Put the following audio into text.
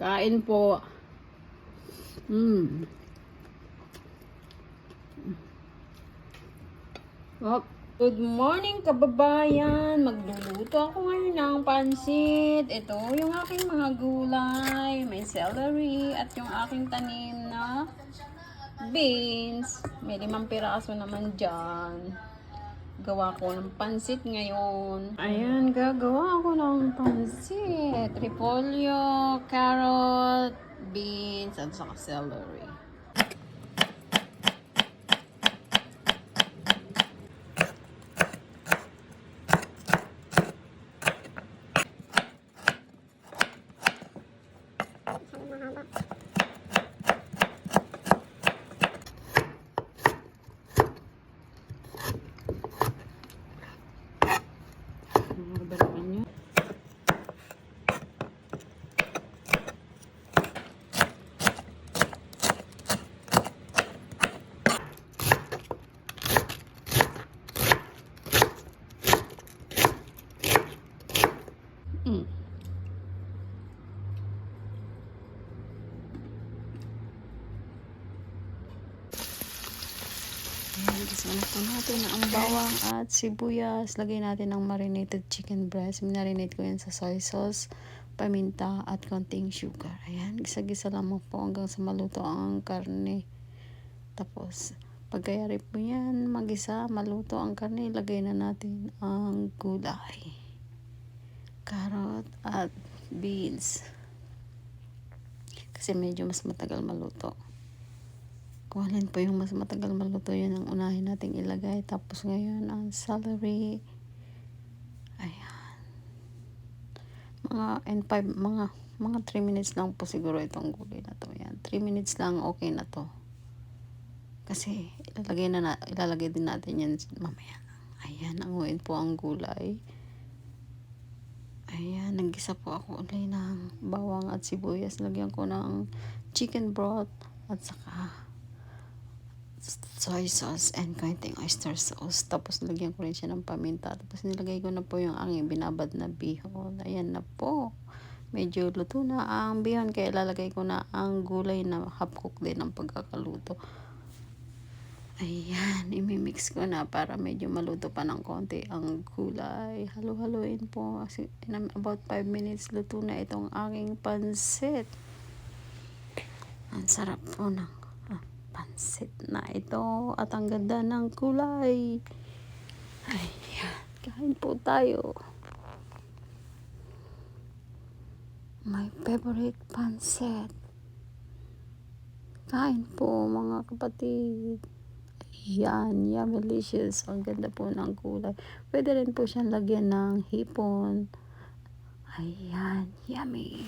Kain po. Oh. Good morning kababayan. Magluluto ako ngayon ng pansit. Ito yung aking mga gulay. May celery at yung aking tanim na beans. May 5 piraso naman dyan. Gawa ko ng pansit ngayon. Ayan, gagawa ako ng pansit. Repolyo, carrot, beans, at saka celery. Balikan nyo. Isama po natin ang bawang at sibuyas. Lagay natin ang marinated chicken breast. Minarinate ko yan sa soy sauce, paminta at konting sugar. Ayan, gisa-gisa lamang po hanggang sa maluto ang karne. Tapos, pagkayari po yan, magisa, maluto ang karne, ilagay na natin ang gulay. Carrot at beans. Kasi medyo mas matagal maluto. Kung alin po yung mas matagal maluto, yun ang unahin nating ilagay. Tapos ngayon, ang celery. Ayan. Mga 3 minutes lang po siguro itong gulay na to. Ayan, 3 minutes lang, okay na to. Kasi ilalagay din natin yan mamaya. Ayan, anguin po ang gulay. Ayan, naggisa po ako ulit ng bawang at sibuyas. Lagyan ko ng chicken broth at saka soy sauce and konting oyster sauce. Tapos lagyan ko rin siya ng paminta. Tapos nilagay ko na po yung aking binabad na bihon. Ayan na po. Medyo luto na ang bihon. Kaya ilalagay ko na ang gulay na half cook din ang pagkakaluto. Ayan. Imimix ko na para medyo maluto pa ng konti ang gulay. Halo-haloin po. Kasi in about 5 minutes luto na itong aking pansit. Ang sarap po ng pansit na ito at ang ganda ng kulay. Ayan, kain po tayo. My favorite pansit. Kain po mga kapatid. Ayan, yummy delicious. Ang ganda po ng kulay. Pwede rin po siyang lagyan ng hipon. Ayan, yummy.